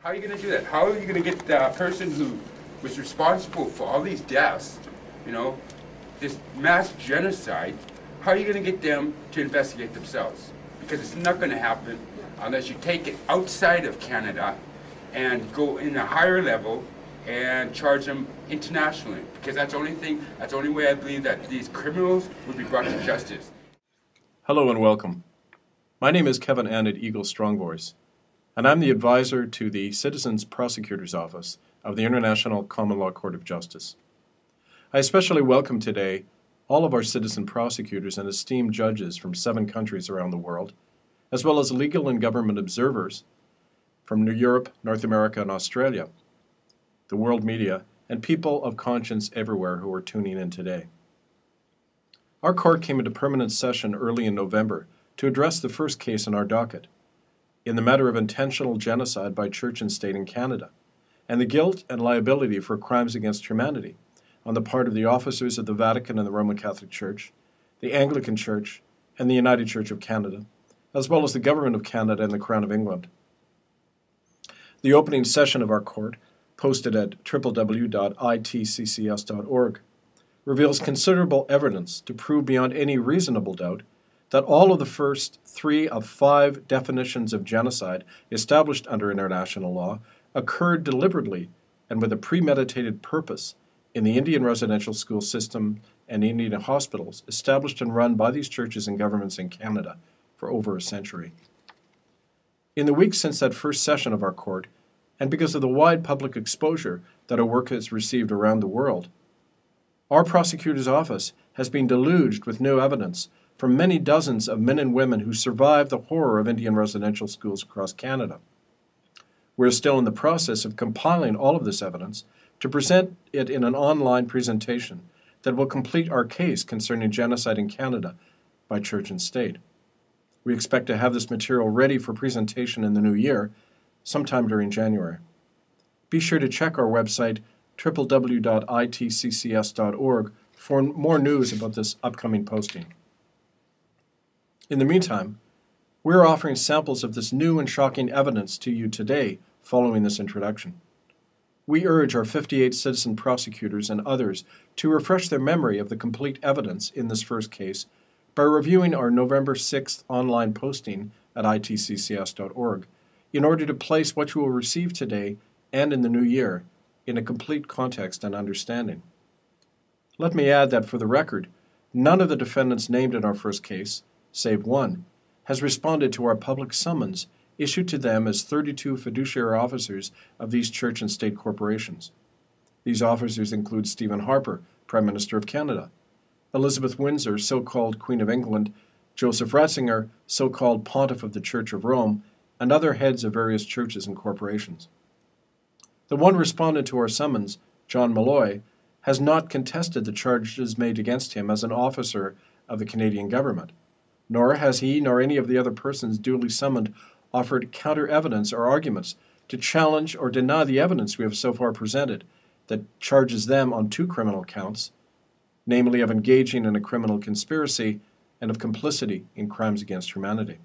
How are you going to do that? How are you going to get the person who was responsible for all these deaths, this mass genocide, how are you going to get them to investigate themselves? Because it's not going to happen unless you take it outside of Canada and go in a higher level and charge them internationally. Because that's the only way I believe that these criminals would be brought to justice. Hello and welcome. My name is Kevin Ann at Eagle Strong Voice, and I'm the advisor to the Citizens Prosecutor's Office of the International Common Law Court of Justice. I especially welcome today all of our citizen prosecutors and esteemed judges from 7 countries around the world, as well as legal and government observers from Europe, North America, and Australia, the world media, and people of conscience everywhere who are tuning in today. Our court came into permanent session early in November to address the first case in our docket, in the matter of intentional genocide by church and state in Canada, and the guilt and liability for crimes against humanity on the part of the officers of the Vatican and the Roman Catholic Church, the Anglican Church, and the United Church of Canada, as well as the Government of Canada and the Crown of England. The opening session of our court, posted at www.itccs.org, reveals considerable evidence to prove beyond any reasonable doubt that all of the first 3 of 5 definitions of genocide established under international law occurred deliberately and with a premeditated purpose in the Indian residential school system and Indian hospitals established and run by these churches and governments in Canada for over a century. In the weeks since that first session of our court, and because of the wide public exposure that our work has received around the world, our prosecutor's office has been deluged with new evidence from many dozens of men and women who survived the horror of Indian residential schools across Canada. We're still in the process of compiling all of this evidence to present it in an online presentation that will complete our case concerning genocide in Canada by church and state. We expect to have this material ready for presentation in the new year, sometime during January. Be sure to check our website, www.itccs.org, for more news about this upcoming posting. In the meantime, we're offering samples of this new and shocking evidence to you today following this introduction. We urge our 58 citizen prosecutors and others to refresh their memory of the complete evidence in this first case by reviewing our November 6th online posting at itccs.org in order to place what you will receive today and in the new year in a complete context and understanding. Let me add that for the record, none of the defendants named in our first case, save one, has responded to our public summons issued to them as 32 fiduciary officers of these church and state corporations. These officers include Stephen Harper, Prime Minister of Canada, Elizabeth Windsor, so-called Queen of England, Joseph Ratzinger, so-called Pontiff of the Church of Rome, and other heads of various churches and corporations. The one respondent to our summons, John Malloy, has not contested the charges made against him as an officer of the Canadian government, nor has he nor any of the other persons duly summoned offered counter-evidence or arguments to challenge or deny the evidence we have so far presented that charges them on 2 criminal counts, namely of engaging in a criminal conspiracy and of complicity in crimes against humanity.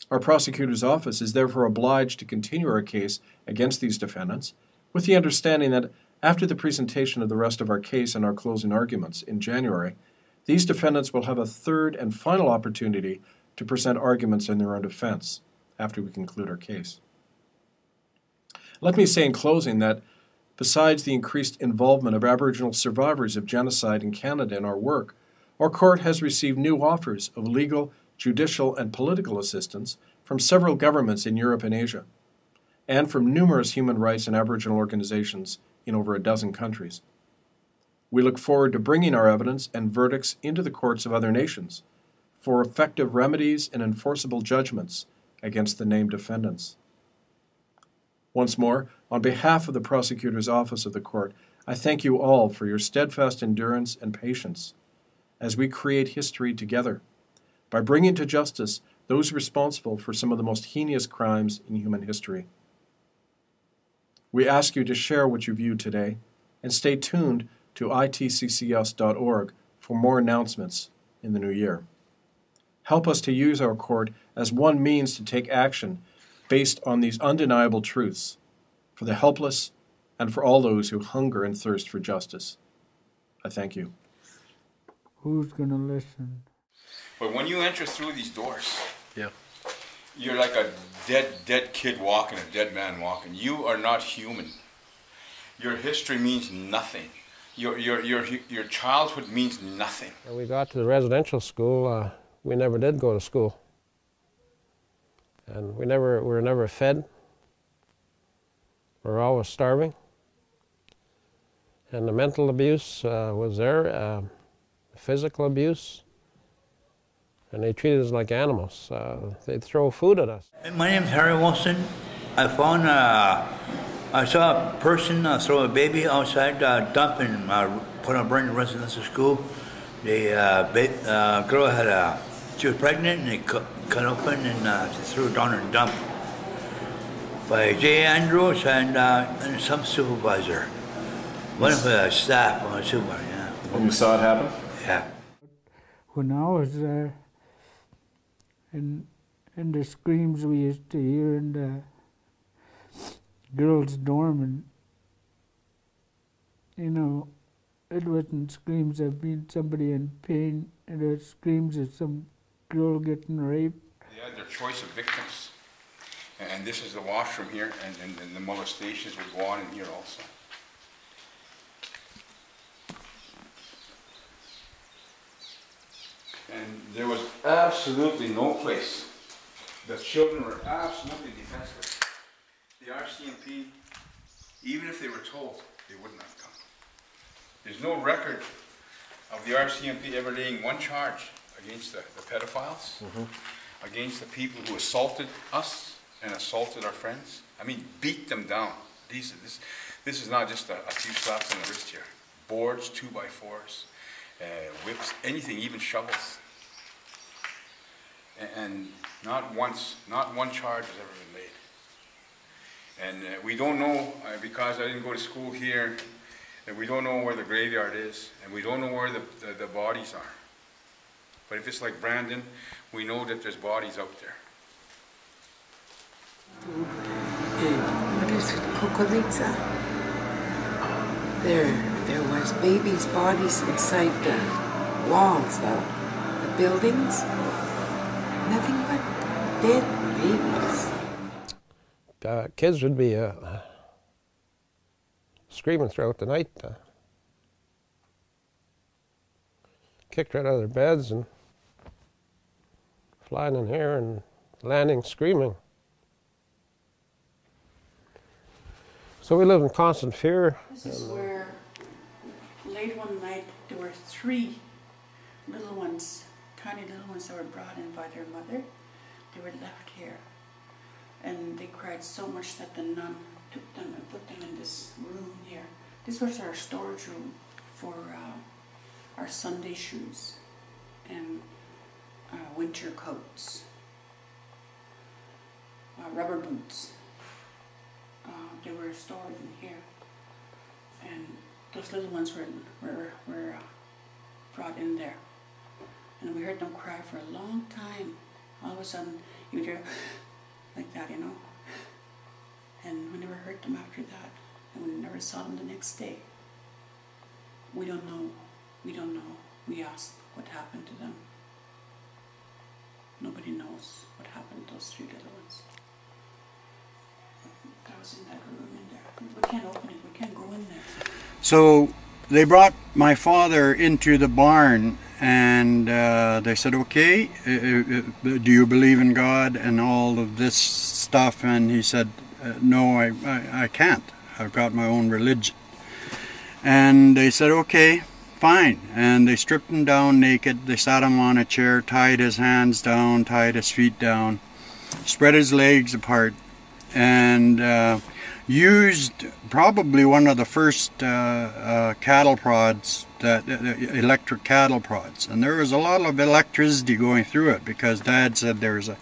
Our prosecutor's office is therefore obliged to continue our case against these defendants with the understanding that after the presentation of the rest of our case and our closing arguments in January, these defendants will have a third and final opportunity to present arguments in their own defense after we conclude our case. Let me say in closing that besides the increased involvement of Aboriginal survivors of genocide in Canada in our work, our court has received new offers of legal, judicial, and political assistance from several governments in Europe and Asia, and from numerous human rights and Aboriginal organizations in over a dozen countries. We look forward to bringing our evidence and verdicts into the courts of other nations for effective remedies and enforceable judgments against the named defendants. Once more, on behalf of the Prosecutor's Office of the Court, I thank you all for your steadfast endurance and patience as we create history together by bringing to justice those responsible for some of the most heinous crimes in human history. We ask you to share what you viewed today and stay tuned to itccs.org for more announcements in the new year. Help us to use our court as one means to take action based on these undeniable truths for the helpless and for all those who hunger and thirst for justice. I thank you. Who's going to listen? But when you enter through these doors, Yeah. you're like a dead kid walking, a dead man walking. You are not human. Your history means nothing. Your childhood means nothing. When we got to the residential school, we never did go to school. And we were never fed. We were always starving. And the mental abuse was there, physical abuse. And they treated us like animals. They'd throw food at us. My name's Harry Wilson. I saw a person throw a baby outside, dump and put on burning residential school. The girl she was pregnant and they cut open and threw it down and dumped. By J. Andrews and some supervisor. One of the staff on the supervisor, yeah. When you saw it happen? Yeah. When I was there, and the screams we used to hear in the girls' dorm, and you know, it wasn't screams of being somebody in pain, it was screams of some girl getting raped. They had their choice of victims. And this is the washroom here, and the molestations would go on in here also. And there was absolutely no place. The children were absolutely defenseless. The RCMP, even if they were told, they wouldn't have come. There's no record of the RCMP ever laying one charge against the pedophiles, against the people who assaulted us and assaulted our friends. I mean, beat them down. This is not just a few slaps on the wrist here. Boards, 2x4s, whips, anything, even shovels. And not one charge has ever been made. And we don't know, because I didn't go to school here, and we don't know where the graveyard is, and we don't know where the bodies are. But if it's like Brandon, we know that there's bodies out there. What is it? Kukolica? There was babies' bodies inside the walls, the buildings. Nothing but dead babies. Kids would be screaming throughout the night. Kicked right out of their beds and flying in here and landing screaming. So we lived in constant fear. This is where, late one night, there were 3 little ones, tiny little ones that were brought in by their mother. They were left here. And they cried so much that the nun took them and put them in this room here. This was our storage room for our Sunday shoes and winter coats, rubber boots. They were stored in here, and those little ones were brought in there, and we heard them cry for a long time. All of a sudden, you would hear like that, you know, and we never heard them after that, and we never saw them the next day. We don't know. We don't know. We asked what happened to them. Nobody knows what happened to those 3 little ones. I was in that room in there. We can't open it. We can't go in there. So they brought my father into the barn, and they said, okay, do you believe in God and all of this stuff? And he said, no, I can't. I've got my own religion. And they said, okay, fine. And they stripped him down naked. They sat him on a chair, tied his hands down, tied his feet down, spread his legs apart, and used probably one of the first cattle prods, electric cattle prods. And there was a lot of electricity going through it, because Dad said there was a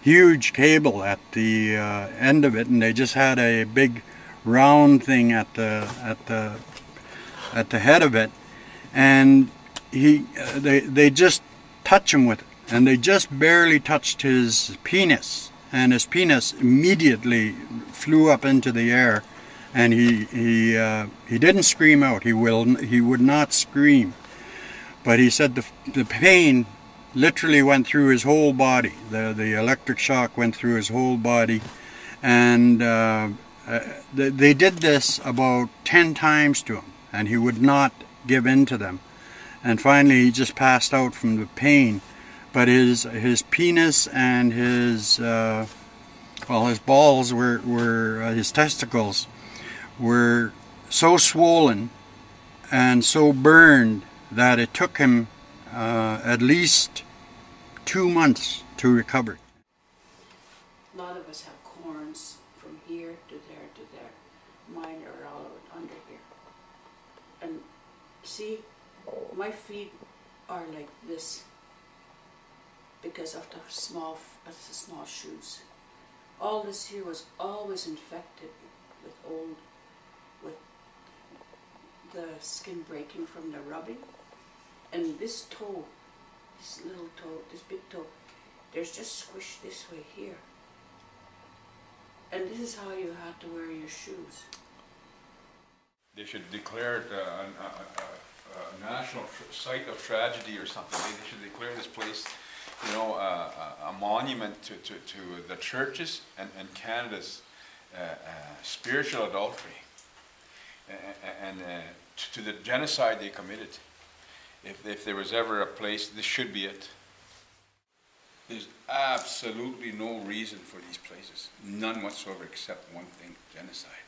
huge cable at the end of it, and they just had a big round thing at the head of it, and they just touch him with it, and they just barely touched his penis, and his penis immediately flew up into the air, and he didn't scream out. He would not scream, but he said the pain literally went through his whole body. The electric shock went through his whole body, and they did this about 10 times to him, and he would not give in to them. And finally he just passed out from the pain. But his penis and his his balls were his testicles were so swollen and so burned that it took him at least 2 months to recover. A lot of us have corns from here to there to there. Mine are all under here. And see, my feet are like this because of the small shoes. All this here was always infected with the skin breaking from the rubbing. And this toe, this little toe, this big toe, there's just squished this way here. And this is how you have to wear your shoes. They should declare it a national site of tragedy or something. They should declare this place, you know, a monument to the churches and Canada's spiritual adultery and to the genocide they committed. If there was ever a place, this should be it. There's absolutely no reason for these places, none whatsoever, except one thing: genocide.